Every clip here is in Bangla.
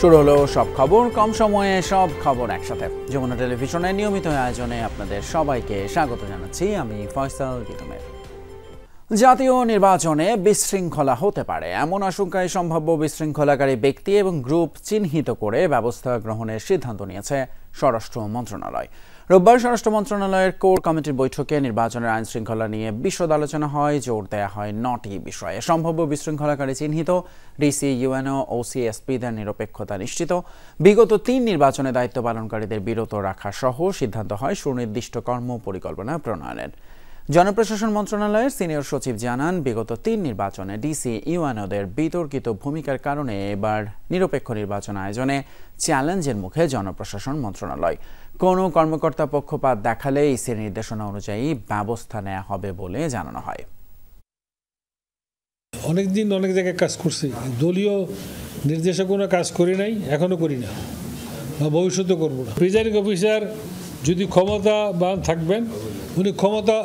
শুরু হলো সব খবর, কম সময়ে সব খবর একসাথে। যমুনা টেলিভিশনের নিয়মিত আয়োজনে আপনাদের সবাইকে স্বাগত জানাচ্ছি। আমি ফয়সাল গীতমের। জাতীয় নির্বাচনে বিশৃঙ্খলা হতে পারে এমন আশঙ্কায় সম্ভাব্য বিশৃঙ্খলাকারী ব্যক্তি এবং গ্রুপ চিহ্নিত করে ব্যবস্থা গ্রহণের সিদ্ধান্ত নিয়েছে স্বরাষ্ট্র মন্ত্রণালয়। রোববার স্বরাষ্ট্র মন্ত্রণালয়ের কোর কমিটির বৈঠকে নির্বাচনের আইন শৃঙ্খলা নিয়ে বিশদ আলোচনা হয়। জোর দেওয়া হয় 9টি বিষয়ে: সম্ভাব্য বিশৃঙ্খলাকারী চিহ্নিত, ডিসি, ইউএনও, ওসি, এসপিদের নিরপেক্ষতা নিশ্চিত, বিগত 3 নির্বাচনে দায়িত্ব পালনকারীদের বিরত রাখা সহ সিদ্ধান্ত হয় সুনির্দিষ্ট কর্ম পরিকল্পনা প্রণয়নের। জনপ্রশাসন মন্ত্রণালয়ের সিনিয়র সচিব জানান, বিগত 3 নির্বাচনে ডিসি, ইউএনওদের বিতর্কিত ভূমিকার কারণে এবার নিরপেক্ষ নির্বাচন আয়োজনে চ্যালেঞ্জের মুখে জনপ্রশাসন মন্ত্রণালয়। কোনো কর্মকর্তা পক্ষপাত দেখালে ইসির নির্দেশনা অনুযায়ী ব্যবস্থা নেওয়া হবে বলে জানানো হয়। অনেকদিন অনেক জায়গায় কাজ করছি, দলীয় নির্দেশে কোনো কাজ করি নাই, এখনো করি না বা ভবিষ্যতে করবো না। প্রিজাইডিং অফিসার যদি ক্ষমতাবান থাকবেন, উনি ক্ষমতা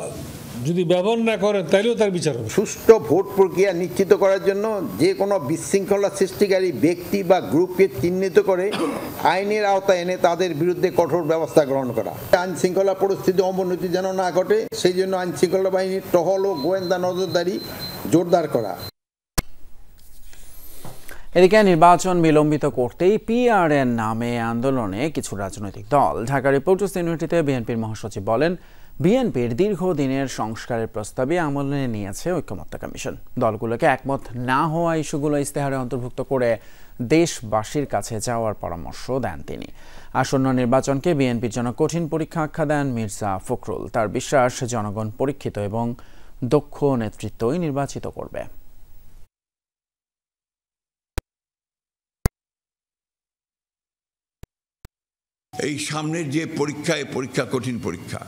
যদি ব্যবহার না করেন তাহলেও তার বিচার হবে। সুষ্ঠু ভোট প্রক্রিয়া নিশ্চিত করার জন্য যে কোনো বিশৃঙ্খলা সৃষ্টিকারী ব্যক্তি বা গ্রুপকে চিহ্নিত করে আইনের আওতায় এনে তাদের বিরুদ্ধে কঠোর ব্যবস্থা গ্রহণ করা। আইন শৃঙ্খলা পরিস্থিতি অবনতি যেন না ঘটে, সেই জন্য আইন শৃঙ্খলা বাহিনীর টহল ও গোয়েন্দা নজরদারি জোরদার করা। এদিকে নির্বাচন বিলম্বিত করতেই পিআরএন নামে আন্দোলনে কিছু রাজনৈতিক দল। ঢাকা রিপোর্টার্স ইউনিটিতে বিএনপির মহাসচিব বলেন, বিএনপির দীর্ঘদিনের সংস্কারের প্রস্তাবে আমলে নিয়েছে ঐকমত্য কমিশন। দলগুলোকে একমত না হওয়া ইস্যুগুলো ইস্তেহারে অন্তর্ভুক্ত করে দেশবাসীর কাছে যাওয়ার পরামর্শ দেন তিনি। আসন্ন নির্বাচনকে বিএনপির জন্য কঠিন পরীক্ষা আখ্যা দেন মির্জা ফখরুল। তার বিশ্বাস, জনগণ পরীক্ষিত এবং দক্ষ নেতৃত্বই নির্বাচিত করবে। এই সামনের যে পরীক্ষা, এই পরীক্ষা কঠিন পরীক্ষা।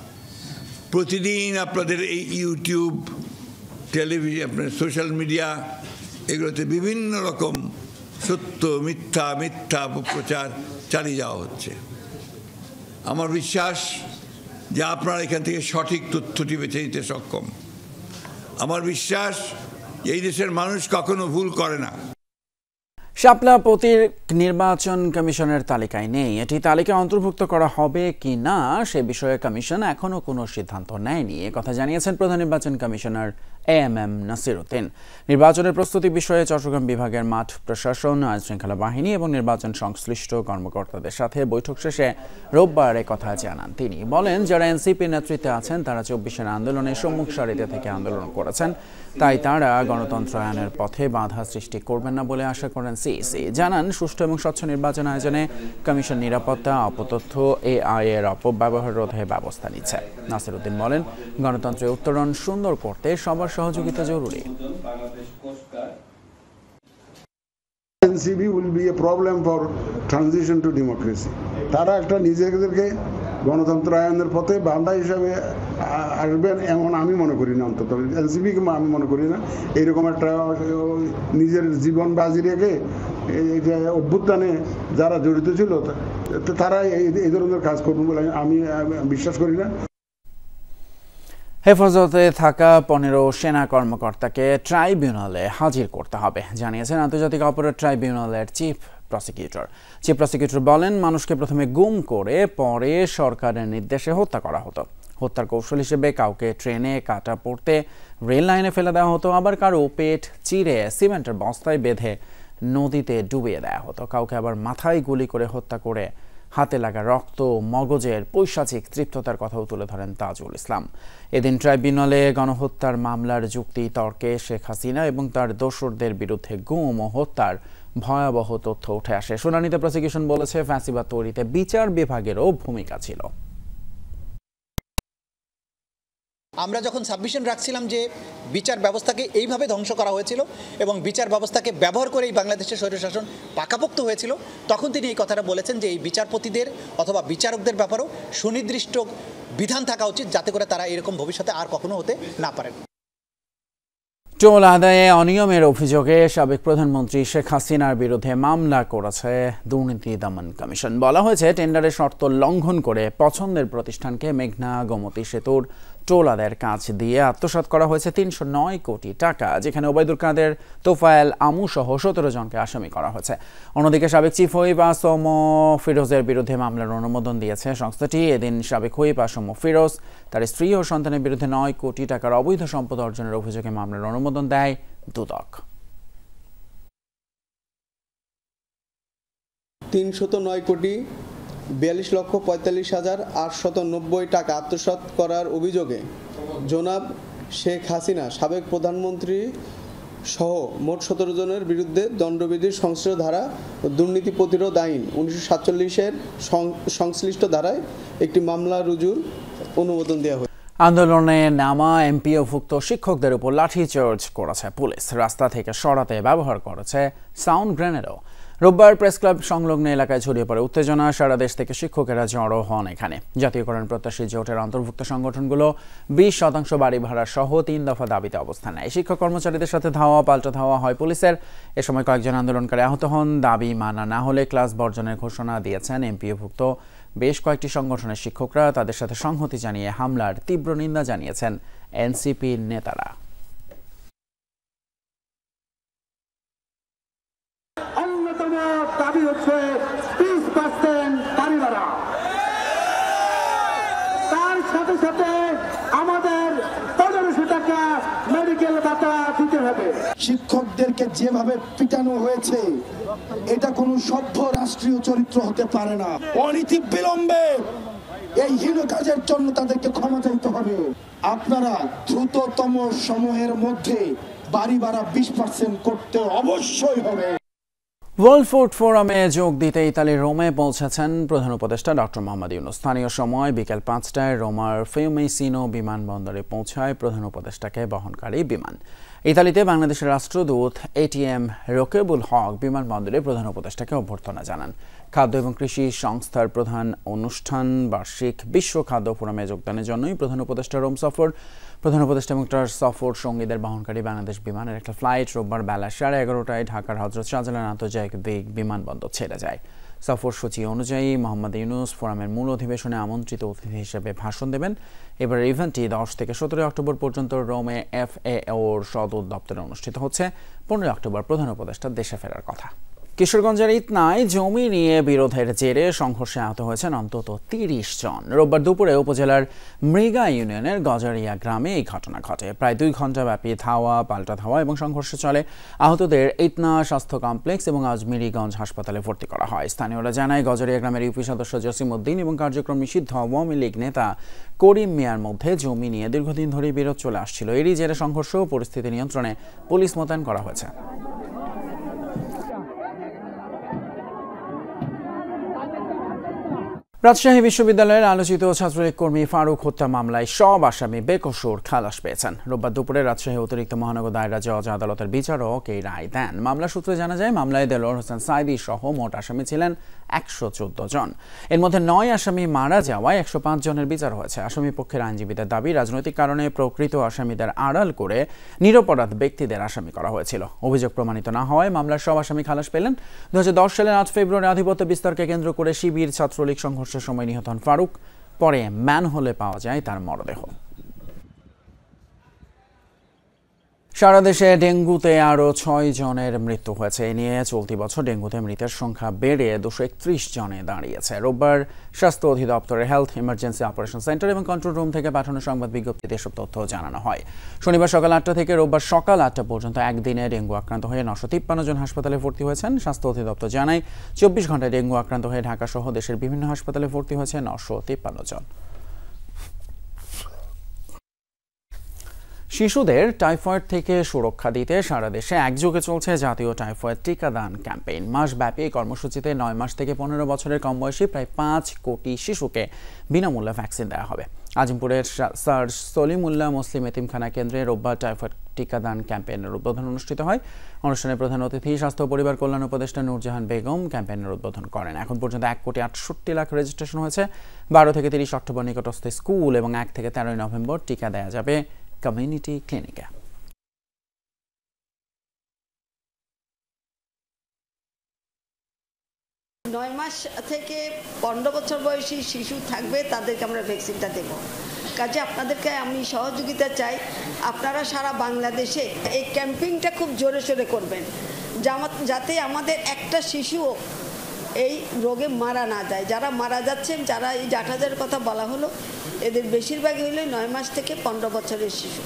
প্রতিদিন আপনাদের এই ইউটিউব, টেলিভিশন, আপনার সোশ্যাল মিডিয়া, এগুলোতে বিভিন্ন রকম সত্য মিথ্যা অপপ্রচার চালিয়ে যাওয়া হচ্ছে। আমার বিশ্বাস যে আপনারা এখান থেকে সঠিক তথ্যটি বেছে নিতে সক্ষম। আমার বিশ্বাস এই দেশের মানুষ কখনো ভুল করে না। শাপলা প্রতীক নির্বাচন কমিশনের তালিকায় নেই। এটি তালিকায় অন্তর্ভুক্ত করা হবে কি না সে বিষয়ে কমিশন এখনও কোনো সিদ্ধান্ত নেয়নি। কথা জানিয়েছেন প্রধান নির্বাচন কমিশনার এএমএম নাসির উদ্দিন। নির্বাচনের প্রস্তুতি বিষয়ে চট্টগ্রাম বিভাগের মাঠ প্রশাসন, আইন শৃঙ্খলা বাহিনী এবং নির্বাচন সংশ্লিষ্ট কর্মকর্তাদের সাথে বৈঠক শেষে রোববার কথা জানান তিনি। বলেন, যারা এনসিপি নেতৃত্বে আছেন তারা 24-এর আন্দোলনে সম্মুখ সারিতে থেকে আন্দোলন করেছেন, তাই তারা গণতন্ত্রায়নের পথে বাধা সৃষ্টি করবেন না বলে আশা করেন সিইসি। জানান, সুষ্ঠু এবং স্বচ্ছ নির্বাচন আয়োজনে কমিশন নিরাপত্তা, অপতথ্য, এআই এর অপব্যবহার রোধে ব্যবস্থা নিচ্ছে। নাসির উদ্দিন বলেন, গণতন্ত্রের উত্তরণ সুন্দর করতে সবার সহযোগিতা জরুরি। NCP will B A problem for transition two democracy. তারা একটা নিজেদেরকে গণতন্ত্রায়নের পথে বান্ধা হিসাবে আসবেন এমন আমি মনে করি না। অন্তত এনসিপিকে আমি মনে করি না এইরকম একটা নিজের জীবন বাজি রেখে এই যে অভ্যুত্থানে যারা জড়িত ছিল তারা এই ধরনের কাজ করবেন বলে আমি বিশ্বাস করি না। হেফাজতে থাকা 15 সেনা কর্মকর্তাকে ট্রাইব্যুনালে হাজির করতে হবে জানিয়েছেন আন্তর্জাতিক অপরাধ ট্রাইব্যুনালের চিফ প্রসিকিউটর বলেন, মানুষকে প্রথমে গুম করে পরে সরকারের নির্দেশে হত্যা করা হতো। হত্যার কৌশল হিসেবে কাউকে ট্রেনে কাটা পড়তে রেল লাইনে ফেলে দেওয়া হতো, আবার কারো পেট চিরে সিমেন্টের বস্তায় বেঁধে নদীতে ডুবিয়ে দেওয়া হতো। কাউকে আবার মাথায় গুলি করে হত্যা করে হাতে লাগা রক্ত, মগজের পৈশাচিক তৃপ্ততার কথাও তুলে ধরেন তাজুল ইসলাম। এদিন ট্রাইব্যুনালে গণহত্যার মামলার যুক্তি তর্কে শেখ হাসিনা এবং তার দোসরদের বিরুদ্ধে গুম ও হত্যার ভয়াবহ তথ্য উঠে আসে। শুনানিতে প্রসিকিউশন বলেছে, ফ্যাসিবাদ তৈরিতে বিচার বিভাগেরও ভূমিকা ছিল। আমরা যখন সাবমিশন রাখছিলাম যে বিচার ব্যবস্থাকে এইভাবে ধ্বংস করা হয়েছিল এবং বিচার ব্যবস্থাকে ব্যবহার করেই বাংলাদেশের স্বৈরশাসন পাকাপোক্ত হয়েছিল, তখন তিনি এই কথাটা বলেছেন যে এই বিচারপতিদের অথবা বিচারকদের ব্যাপারেও সুনির্দিষ্ট বিধান থাকা উচিত, যাতে করে তারা এরকম ভবিষ্যতে আর কখনো হতে না পারেন। টোল আদায়ে অনিয়মের অভিযোগে সাবেক প্রধানমন্ত্রী শেখ হাসিনার বিরুদ্ধে মামলা করেছে দুর্নীতি দমন কমিশন। বলা হয়েছে, টেন্ডারের শর্ত লঙ্ঘন করে পছন্দের প্রতিষ্ঠানকে মেঘনা গোমতী সেতুর টোলাদের কাছ দিয়ে আত্মসাৎ করা হয়েছে ৩০৯ কোটি টাকা, যেখানে ওবায়দুল কাদের, তোফায়েল, আমু সহ ১৭ জনকে আসামি করা হয়েছে। অন্যদিকে সাবেক চিফ হুইপ আসম ফিরোজের বিরুদ্ধে মামলার অনুমোদন দিয়েছে সংস্থাটি। এদিন সাবেক হুইপ আসম ফিরোজ তার স্ত্রী ও সন্তানের বিরুদ্ধে ৯ কোটি টাকার অবৈধ সম্পদ অর্জনের অভিযোগে মামলার অনুমোদন দেয় দুদক। ৩০৯ কোটি ৪২,৪৫,৮৯০ টাকা আত্মসাৎ করার অভিযোগে জনাব শেখ হাসিনা সাবেক প্রধানমন্ত্রী সহ মোট ১৭ জনের বিরুদ্ধে দণ্ডবিধির সংশ্লিষ্ট ধারা ও দুর্নীতি প্রতিরোধ আইন ১৯৪৭-এর সংশ্লিষ্ট ধারায় একটি মামলা রুজুর অনুমোদন দেওয়া হয়। আন্দোলনে নামা এমপিওভুক্ত শিক্ষকদের উপর লাঠিচার্জ করেছে পুলিশ। রাস্তা থেকে সরাতে ব্যবহার করেছে সাউন্ড গ্রেনেডও। রোববার প্রেস ক্লাব সংলগ্ন এলাকায় ছড়িয়ে পড়ে উত্তেজনা। সারা দেশ থেকে শিক্ষকেরা জড়ো হন এখানে। জাতীয়করণ প্রত্যাশী জোটের অন্তর্ভুক্ত সংগঠনগুলো ২০% বাড়ি ভাড়া সহ ৩ দফা দাবিতে অবস্থান নেয়। শিক্ষক কর্মচারীদের সাথে ধাওয়া পাল্টা ধাওয়া হয় পুলিশের। এ সময় কয়েকজন আন্দোলনকারী আহত হন। দাবি মানা না হলে ক্লাস বর্জনের ঘোষণা দিয়েছেন এমপিওভুক্ত বেশ কয়েকটি সংগঠনের শিক্ষকরা। তাদের সাথে সংহতি জানিয়ে হামলার তীব্র নিন্দা জানিয়েছেন এনসিপির নেতারা। দাবি হচ্ছে 30% বাড়ি ভাড়া, তার সাথে সাথে আমাদের ১৫০০ টাকা মেডিকেল ভাতা দিতে হবে। শিক্ষকদেরকে যেভাবে পিটানো হয়েছে এটা কোনো সভ্য রাষ্ট্রীয় চরিত্র হতে পারে না। অনীতি বিলম্বে এই হীন কাজের জন্য তাদেরকে ক্ষমা চাইতে হবে। আপনারা দ্রুততম সময়ের মধ্যে বাড়ি ভাড়া 20% করতে অবশ্যই হবে। ওয়ার্ল্ড ফুড ফোরামে যোগ দিতে ইতালির রোমে পৌঁছেছেন প্রধান উপদেষ্টা ডক্টর মোহাম্মদ ইউনূস। স্থানীয় সময় বিকেল ৫টায় রোমার ফিউমেসিনো বিমানবন্দরে পৌঁছায় প্রধান উপদেষ্টাকে বহনকারী বিমান। ইতালিতে বাংলাদেশের রাষ্ট্রদূত এটিএম রকিবুল হক বিমানবন্দরে প্রধান উপদেষ্টাকে অভ্যর্থনা জানান। খাদ্য এবং কৃষি সংস্থার প্রধান অনুষ্ঠান বার্ষিক বিশ্ব খাদ্য ফোরামে যোগদানের জন্যই প্রধান উপদেষ্টা রোম সফর। প্রধান উপদেষ্টা এবং তার সফর সঙ্গীদের বহনকারী বাংলাদেশ বিমানের একটা ফ্লাইট রোববার বেলা 11:30টায় ঢাকার হযরত শাহজালাল আন্তর্জাতিক বিমানবন্দর ছেড়ে যায়। সফরসূচি অনুযায়ী মোহাম্মদ ইউনূস ফোরামের মূল অধিবেশনে আমন্ত্রিত অতিথি হিসেবে ভাষণ দেবেন। এবারের ইভেন্টটি 10 থেকে 17 অক্টোবর পর্যন্ত রোমে FAOর সদর দপ্তরে অনুষ্ঠিত হচ্ছে। 15 অক্টোবর প্রধান উপদেষ্টা দেশে ফেরার কথা। কিশোরগঞ্জের ইতনায় জমি নিয়ে বিরোধের জেরে সংঘর্ষে আহত হয়েছেন অন্তত 30 জন। রোববার দুপুরে উপজেলার মৃগা ইউনিয়নের গজারিয়া গ্রামে এই ঘটনা ঘটে। প্রায় 2 ঘণ্টা ব্যাপী ধাওয়া পাল্টা ধাওয়া এবং সংঘর্ষ চলে। আহতদের ইতনা স্বাস্থ্য কমপ্লেক্স এবং আজমিরিগঞ্জ হাসপাতালে ভর্তি করা হয়। স্থানীয়রা জানায় গজারিয়া গ্রামের ইউপি সদস্য জসিমউদ্দিন এবং কার্যক্রম নিষিদ্ধ আওয়ামী লীগ নেতা করিম মিয়ার মধ্যে জমি নিয়ে দীর্ঘদিন ধরেই বিরোধ চলে আসছিল। এরই জেরে সংঘর্ষ ও পরিস্থিতি নিয়ন্ত্রণে পুলিশ মোতায়েন করা হয়েছে। রাজশাহী বিশ্ববিদ্যালয়ের আলোচিত ছাত্রলীগ কর্মী ফারুক হত্যা মামলায় সব আসামি বেকসুর খালাস পেয়েছেন। রোববার দুপুরে রাজশাহী অতিরিক্ত মহানগর দায়রা জজ আদালতের বিচারক এই রায় দেন। মামলা সূত্রে জানা যায়, মামলায় দেলোয়ার হোসেন সাইদি সহ মোট আসামি ছিলেন 114 জন। এর মধ্যে 9 আসামি মারা যাওয়ায় 105 জনের বিচার হয়েছে। আসামি পক্ষের আইনজীবীদের দাবি, রাজনৈতিক কারণে প্রকৃত আসামিদের আড়াল করে নিরপরাধ ব্যক্তিদের আসামি করা হয়েছিল। অভিযোগ প্রমাণিত না হওয়ায় মামলার সব আসামি খালাস পেলেন। 2010 সালের 8 ফেব্রুয়ারি আধিপত্য বিস্তারকে কেন্দ্র করে শিবির ছাত্রলীগ সংঘর্ষের সময় নিহত হন ফারুক। পরে ম্যানহোলে পাওয়া যায় তার মরদেহ। সারা দেশে ডেঙ্গুতে আরও 6 জনের মৃত্যু হয়েছে। এ নিয়ে চলতি বছর ডেঙ্গুতে মৃতের সংখ্যা বেড়ে 231 জনে দাঁড়িয়েছে। রোববার স্বাস্থ্য অধিদপ্তরের হেলথ ইমার্জেন্সি অপারেশন সেন্টার এবং কন্ট্রোল রুম থেকে পাঠানো সংবাদ বিজ্ঞপ্তিতে এসব তথ্য জানানো হয়। শনিবার সকাল 8টা থেকে রোববার সকাল 8টা পর্যন্ত একদিনে ডেঙ্গু আক্রান্ত হয়ে 953 জন হাসপাতালে ভর্তি হয়েছেন। স্বাস্থ্য অধিদপ্তর জানায়, 24 ঘন্টায় ডেঙ্গু আক্রান্ত হয়ে ঢাকা সহ দেশের বিভিন্ন হাসপাতালে ভর্তি হয়েছে 953 জন। শিশুদের টাইফয়েড থেকে সুরক্ষা দিতে সারা দেশে একযোগে চলছে জাতীয় টাইফয়েড টিকাদান ক্যাম্পেইন। মাসব্যাপী এই কর্মসূচিতে 9 মাস থেকে 15 বছরের কম বয়সী প্রায় 5 কোটি শিশুকে বিনামূল্যে ভ্যাকসিন দেওয়া হবে। আজিমপুরের স্যার সলিমুল্লাহ মুসলিম এতিমখানা কেন্দ্রে রোববার টাইফয়েড টিকাদান ক্যাম্পেইনের উদ্বোধন অনুষ্ঠিত হয়। অনুষ্ঠানে প্রধান অতিথি স্বাস্থ্য ও পরিবার কল্যাণ উপদেষ্টা নূরজাহান বেগম ক্যাম্পেইনের উদ্বোধন করেন। এখন পর্যন্ত 1,68,00,000 রেজিস্ট্রেশন হয়েছে। 12 থেকে 30 অক্টোবর নিকটস্থ স্কুল এবং 1 থেকে 13 নভেম্বর টিকা দেওয়া যাবে কমিউনিটি ক্লিনিকে। 9 মাস থেকে 15 বছর বয়সী শিশু থাকবে, তাদেরকে আমরা ভ্যাকসিনটা দেব। কাজে আপনাদেরকে আমি সহযোগিতা চাই, আপনারা সারা বাংলাদেশে এই ক্যাম্পিংটা খুব জোরে সোরে করবেন, যাতে আমাদের একটা শিশুও এই রোগে মারা না যায়। যারা মারা যাচ্ছেন, যারা এই 8,000 কথা বলা হলো, এদের বেশিরভাগই হলো 9 মাস থেকে 15 বছরের শিশু।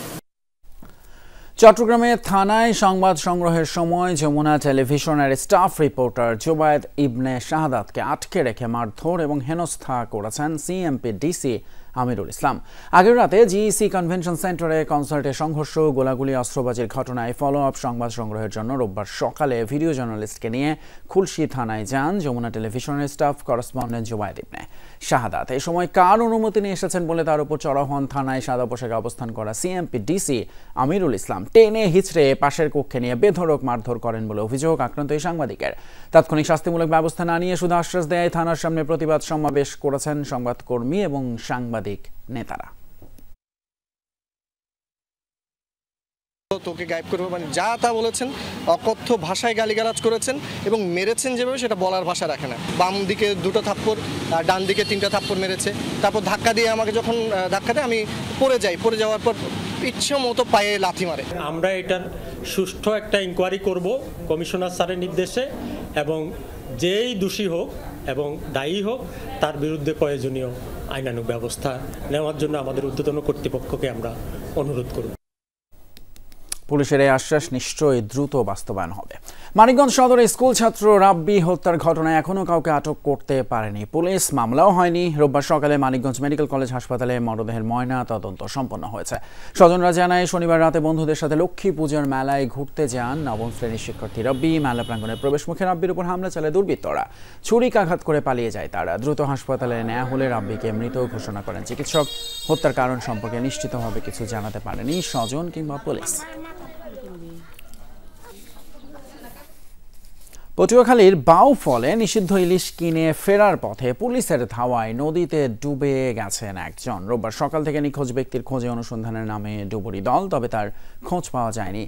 চট্টগ্রামে থানায় সংবাদ সংগ্রহের সময় যমুনা টেলিভিশনের স্টাফ রিপোর্টার জুবায়েদ ইবনে শাহাদাতকে আটকে রেখে মারধর এবং হেনস্থা করেছেন সিএমপি ডিসি আমিরুল ইসলাম। আগের রাতে জিইসি কনভেনশন সেন্টারে কনসার্টে সংঘর্ষ, গোলাগুলি, অস্ত্রবাজির ঘটনায় ফলো আপ সংবাদ সংগ্রহের জন্য রোববার সকালে ভিডিও জার্নালিস্টকে নিয়ে খুলশী থানায় যান যমুনা টেলিভিশনের স্টাফ করেসপন্ডেন্ট জুবায়েদ ইবনে শাহাদাত। এই সময় কার অনুমতি নিয়ে এসেছেন বলে তার উপর চড়াও হন থানায় সাদা পোশাকে অবস্থান করা সিএমপি ডিসি আমিরুল ইসলাম। টেনে হিচড়ে পাশের কক্ষে নিয়ে বেধড়ক মারধর করেন বলে অভিযোগ আক্রান্ত এই সাংবাদিকের। তাৎক্ষণিক শাস্তিমূলক ব্যবস্থা না নিয়ে শুধু আশ্বাস দেয় থানার সামনে প্রতিবাদ সমাবেশ করেছেন সংবাদকর্মী এবং সাংবাদিক নেতারা। তোকে গায়েব করবো মানে যা তা বলেছেন, অকথ্য ভাষায় গালিগালাজ করেছেন এবং মেরেছেন যেভাবে সেটা বলার ভাষা রাখে না। বাম দিকে 2টা থাপ্পড়, ডান দিকে 3টা থাপ্পড় মেরেছে। তারপর ধাক্কা দিয়ে আমাকে যখন ধাক্কা দেয় আমি পড়ে যাই, পড়ে যাওয়ার পর ইচ্ছে মতো পায়ে লাথি মারে। আমরা এটার সুষ্ঠু একটা ইনকোয়ারি করব কমিশনার স্যারের নির্দেশে, এবং যেই দোষী হোক এবং দায়ী হোক তার বিরুদ্ধে প্রয়োজনীয় আইনানুগ ব্যবস্থা নেওয়ার জন্য আমাদের ঊর্ধ্বতন কর্তৃপক্ষকে আমরা অনুরোধ করব। পুলিশের এই আশ্বাস নিশ্চয়ই দ্রুত বাস্তবায়ন হবে। মানিকগঞ্জ সদরে স্কুল ছাত্র রাব্বি হত্যার ঘটনায় এখনও কাউকে আটক করতে পারেনি পুলিশ, মামলাও হয়নি। রোববার সকালে মানিকগঞ্জ মেডিকেল কলেজ হাসপাতালে মরদেহের ময়না তদন্ত সম্পন্ন হয়েছে। স্বজনরা জানায় শনিবার রাতে বন্ধুদের সাথে লক্ষ্মী পূজার মেলায় ঘুরতে যান নবম শ্রেণীর শিক্ষার্থী রাব্বি। মেলা প্রাঙ্গণের প্রবেশমুখে রাব্বির উপর হামলা চালায় দুর্বৃত্তরা। ছুরিকাঘাত করে পালিয়ে যায় তারা। দ্রুত হাসপাতালে নেওয়া হলে রাব্বিকে মৃত ঘোষণা করেন চিকিৎসক। হত্যার কারণ সম্পর্কে নিশ্চিতভাবে কিছু জানাতে পারেনি স্বজন কিংবা পুলিশ। পটুয়াখালীর বাউফলে নিষিদ্ধ ইলিশ কিনে ফেরার পথে পুলিশের ধাওয়ায় নদীতে ডুবে গেছেন একজন। রোববার সকাল থেকে নিখোঁজ ব্যক্তির খোঁজে অনুসন্ধানের নামে ডুবুরি দল, তবে তার খোঁজ পাওয়া যায়নি।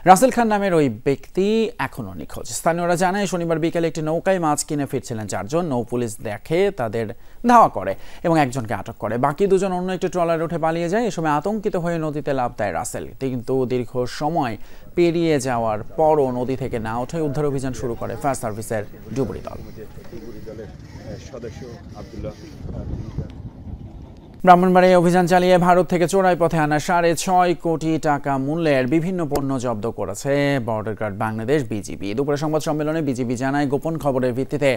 রাসেল খান নামের ওই ব্যক্তি এখনও নিখোঁজ। স্থানীয়রা জানায় শনিবার বিকেলে একটি নৌকায় মাছ কিনে ফিরছিলেন 4 জন। নৌ পুলিশ দেখে তাদের ধাওয়া করে এবং একজনকে আটক করে। বাকি 2 জন অন্য একটি ট্রলারে উঠে পালিয়ে যায়। এ সময় আতঙ্কিত হয়ে নদীতে লাফ দেয় রাসেল, কিন্তু দীর্ঘ সময় পেরিয়ে যাওয়ার পরও নদী থেকে না উঠে উদ্ধার অভিযান শুরু করে ফায়ার সার্ভিসের ডুবুরি দল। ব্রাহ্মণবাড়িয়ায় অভিযান চালিয়ে ভারত থেকে চোরাই পথে আনা 6.5 কোটি টাকা মূল্যের বিভিন্ন পণ্য জব্দ করেছে বর্ডার গার্ড বাংলাদেশ বিজিবি। দুপুরে সংবাদ সম্মেলনে বিজিবি জানায় গোপন খবরের ভিত্তিতে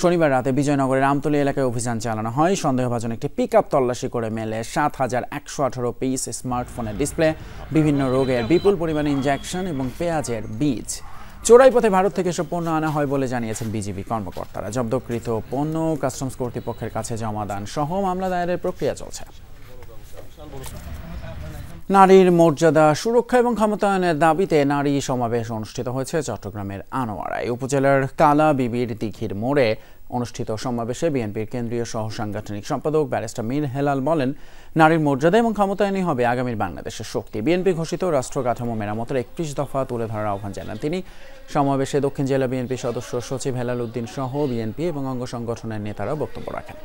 শনিবার রাতে বিজয়নগরের আমতলী এলাকায় অভিযান চালানো হয়। সন্দেহভাজন একটি পিকআপ তল্লাশি করে মেলে 7,118 পিস স্মার্টফোনের ডিসপ্লে, বিভিন্ন রোগের বিপুল পরিমাণে ইনজেকশন এবং পেঁয়াজের বীজ। চোরাই পথে ভারত থেকে সব পণ্য আনা হয় বলে জানিয়েছেন বিজিবি কর্মকর্তারা। জব্দকৃত পণ্য কাস্টমস কর্তৃপক্ষের কাছে জমা দান সহ মামলা দায়েরের প্রক্রিয়া চলছে। নারীর মর্যাদা, সুরক্ষা এবং ক্ষমতায়নের দাবিতে নারী সমাবেশ অনুষ্ঠিত হয়েছে চট্টগ্রামের আনোয়ারায়। উপজেলার কালা বিবির দিঘির মোড়ে অনুষ্ঠিত সমাবেশে বিএনপির কেন্দ্রীয় সহ সাংগঠনিক সম্পাদক ব্যারিস্টার মীর হেলাল বলেন, নারীর মর্যাদা এবং ক্ষমতায়নই হবে আগামীর বাংলাদেশের শক্তি। বিএনপি ঘোষিত রাষ্ট্র কাঠামো মেরামতের 31 দফা তুলে ধরার আহ্বান জানান তিনি। সমাবেশে দক্ষিণ জেলা বিএনপি সদস্য সচিব হেলাল উদ্দিন সহ বিএনপি এবং অঙ্গ সংগঠনের নেতারা বক্তব্য রাখেন।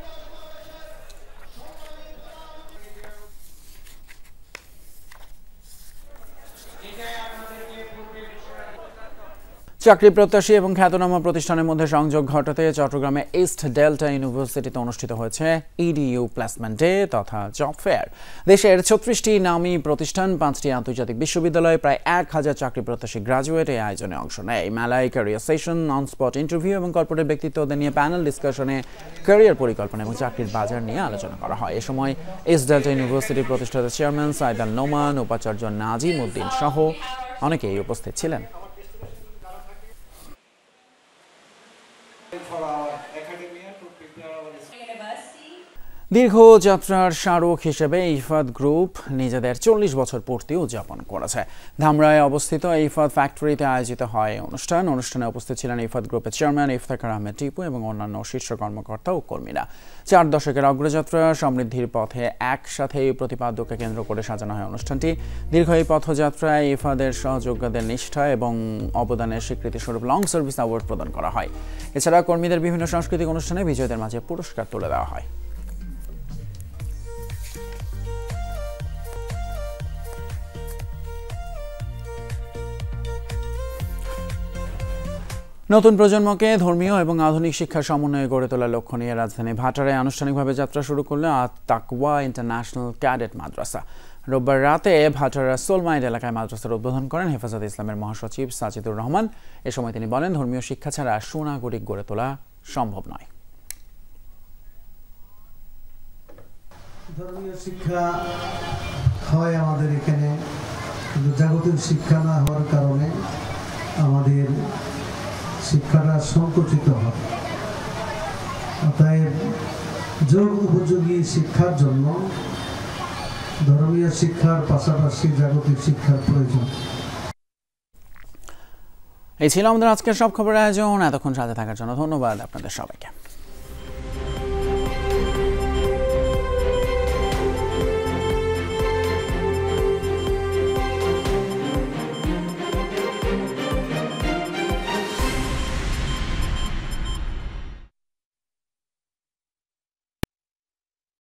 চাকরি প্রত্যাশী এবং খ্যাতনামা প্রতিষ্ঠানের মধ্যে সংযোগ ঘটাতে চট্টগ্রামে ইস্ট ডেল্টা ইউনিভার্সিটিতে অনুষ্ঠিত হয়েছে ইডিইউ প্লেসমেন্ট ডে তথা জব ফেয়ার। দেশের 36টি নামী প্রতিষ্ঠান, 5টি আন্তর্জাতিক বিশ্ববিদ্যালয়, প্রায় 1000 চাকরি প্রত্যাশী গ্রাজুয়েট এই আয়োজনে অংশ নেয়। মেলায় ক্যারিয়ার সেশন, নন স্পট ইন্টারভিউ এবং কর্পোরেট ব্যক্তিত্বদের নিয়ে প্যানেল ডিসকাশনে ক্যারিয়ার পরিকল্পনা এবং চাকরির বাজার নিয়ে আলোচনা করা হয়। এ সময় ইস্ট ডেল্টা ইউনিভার্সিটির প্রতিষ্ঠাতা চেয়ারম্যান সাইদ আল নোমান, উপাচার্য নাজিম উদ্দিন সহ অনেকেই উপস্থিত ছিলেন। দীর্ঘ যাত্রার স্মারক হিসেবে ইফাদ গ্রুপ নিজেদের 40 বছর পূর্তি উদযাপন করেছে। ধামরায় অবস্থিত ইফাদ ফ্যাক্টরিতে আয়োজিত হয় অনুষ্ঠানে উপস্থিত ছিলেন ইফাদ গ্রুপের চেয়ারম্যান ইফতেখার আহমেদ টিপু এবং অন্যান্য শীর্ষ কর্মকর্তা ও কর্মীরা। 4 দশকের অগ্রযাত্রা সমৃদ্ধির পথে একসাথে এই প্রতিপাদ্যকে কেন্দ্র করে সাজানো হয় অনুষ্ঠানটি। দীর্ঘ এই পথযাত্রায় ইফাদের সহযোগীদের নিষ্ঠা এবং অবদানের স্বীকৃতিস্বরূপ লং সার্ভিস অ্যাওয়ার্ড প্রদান করা হয়। এছাড়া কর্মীদের বিভিন্ন সাংস্কৃতিক অনুষ্ঠানে বিজয়ীদের মাঝে পুরস্কার তুলে দেওয়া হয়। নতুন প্রজন্মকে ধর্মীয় এবং আধুনিক শিক্ষার সমন্বয়ে গড়ে তোলার লক্ষ্য নিয়ে রাজধানী ভাটারায় আনুষ্ঠানিকভাবে যাত্রা শুরু করল তাকওয়া ইন্টারন্যাশনাল ক্যাডেট মাদ্রাসা। রোববার রাতে ভাটারা সোলমাইড এলাকায় মাদ্রাসার উদ্বোধন করেন হেফাজতে ইসলামের মহাসচিব সাজিদুর রহমান। এ সময় তিনি বলেন, ধর্মীয় শিক্ষা ছাড়া সুনাগরিক গড়ে তোলা সম্ভব নয়। ধর্মীয় শিক্ষা হয় আমাদের এখানে, কিন্তু জাগতিক শিক্ষা না হওয়ার কারণে আমাদের শিক্ষাটা সংকুচিত হয়। অতএব যোগ উপযোগী শিক্ষার জন্য ধর্মীয় শিক্ষার পাশাপাশি জাগতিক শিক্ষার প্রয়োজন। এই ছিল আমাদের আজকের সব খবরের আয়োজন। এতক্ষণ সাথে থাকার জন্য ধন্যবাদ আপনাদের সবাইকে।